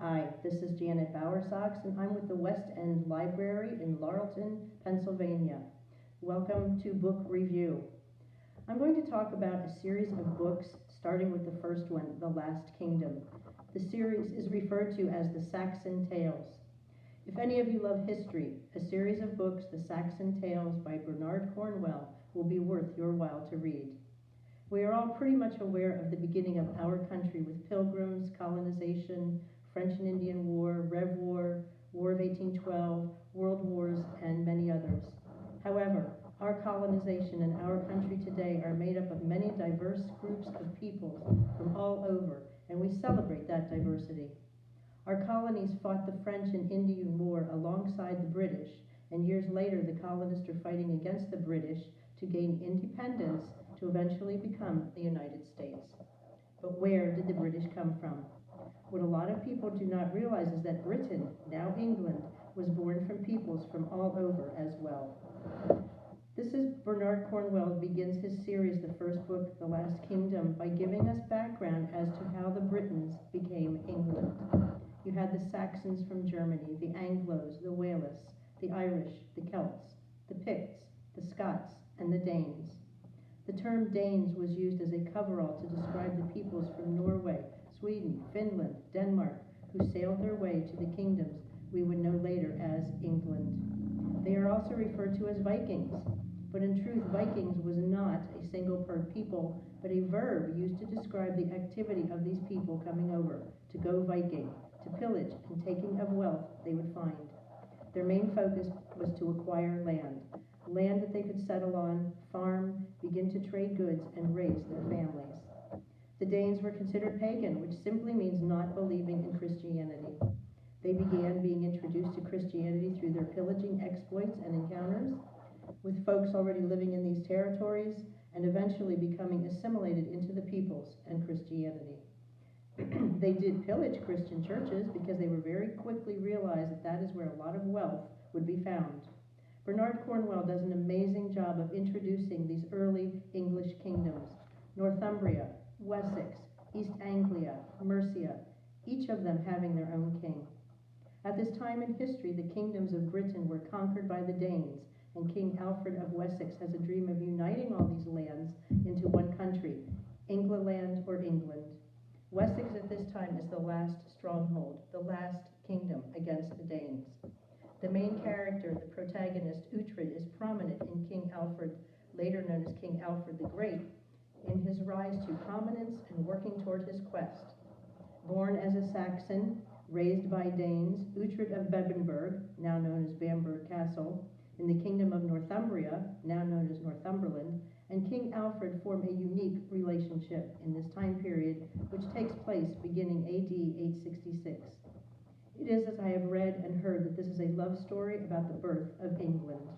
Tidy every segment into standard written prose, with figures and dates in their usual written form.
Hi, this is Janet Bowersox, and I'm with the West End Library in Laurelton, Pennsylvania. Welcome to Book Review. I'm going to talk about a series of books, starting with the first one, The Last Kingdom. The series is referred to as the Saxon Tales. If any of you love history, a series of books, The Saxon Tales by Bernard Cornwell, will be worth your while to read. We are all pretty much aware of the beginning of our country with pilgrims, colonization, French and Indian War, Rev War, War of 1812, World Wars, and many others. However, our colonization and our country today are made up of many diverse groups of peoples from all over, and we celebrate that diversity. Our colonies fought the French and Indian War alongside the British, and years later the colonists are fighting against the British to gain independence to eventually become the United States. But where did the British come from? What a lot of people do not realize is that Britain, now England, was born from peoples from all over as well. This is Bernard Cornwell begins his series, the first book, The Last Kingdom, by giving us background as to how the Britons became England. You had the Saxons from Germany, the Anglos, the Walists, the Irish, the Celts, the Picts, the Scots, and the Danes. The term Danes was used as a coverall to describe the peoples from Norway, Sweden, Finland, Denmark, who sailed their way to the kingdoms we would know later as England. They are also referred to as Vikings, but in truth Vikings was not a single-part people, but a verb used to describe the activity of these people coming over, to go Viking, to pillage and taking of wealth they would find. Their main focus was to acquire land that they could settle on, farm, begin to trade goods, and raise their families. The Danes were considered pagan, which simply means not believing in Christianity. They began being introduced to Christianity through their pillaging exploits and encounters with folks already living in these territories, and eventually becoming assimilated into the peoples and Christianity. They did pillage Christian churches because they were very quickly realized that that is where a lot of wealth would be found. Bernard Cornwell does an amazing job of introducing these early English kingdoms: Northumbria, Wessex, East Anglia, Mercia, each of them having their own king. At this time in history, the kingdoms of Britain were conquered by the Danes, and King Alfred of Wessex has a dream of uniting all these lands into one country, England or England. Wessex at this time is the last stronghold, the last kingdom against the Danes. The main character, the protagonist, Uhtred, is prominent in King Alfred, later known as King Alfred the Great, in his rise to prominence and working toward his quest. Born as a Saxon, raised by Danes, Uhtred of Bebbanburg, now known as Bamburgh Castle, in the kingdom of Northumbria, now known as Northumberland, and King Alfred form a unique relationship in this time period, which takes place beginning AD 866. It is, as I have read and heard, that this is a love story about the birth of England.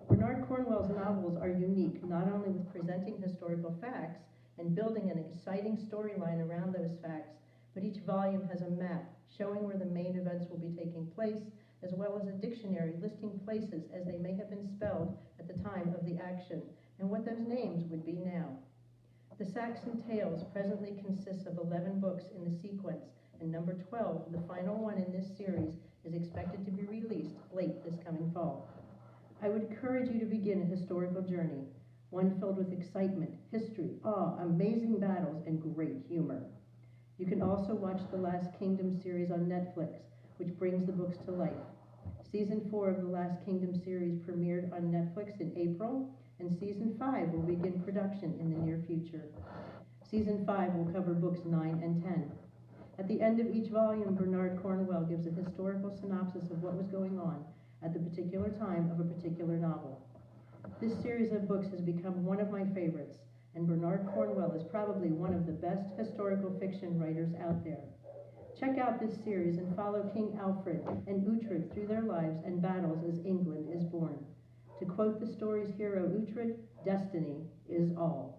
Bernard Cornwell's novels are unique, not only with presenting historical facts and building an exciting storyline around those facts, but each volume has a map showing where the main events will be taking place, as well as a dictionary listing places as they may have been spelled at the time of the action, and what those names would be now. The Saxon Tales presently consists of 11 books in the sequence, and number 12, the final one in this series, is expected to be released late this coming fall. I would encourage you to begin a historical journey, one filled with excitement, history, awe, amazing battles, and great humor. You can also watch the Last Kingdom series on Netflix, which brings the books to life. Season 4 of the Last Kingdom series premiered on Netflix in April, and Season 5 will begin production in the near future. Season 5 will cover books 9 and 10. At the end of each volume, Bernard Cornwell gives a historical synopsis of what was going on at the particular time of a particular novel. This series of books has become one of my favorites, and Bernard Cornwell is probably one of the best historical fiction writers out there. Check out this series and follow King Alfred and Uhtred through their lives and battles as England is born. To quote the story's hero Uhtred, "Destiny is all."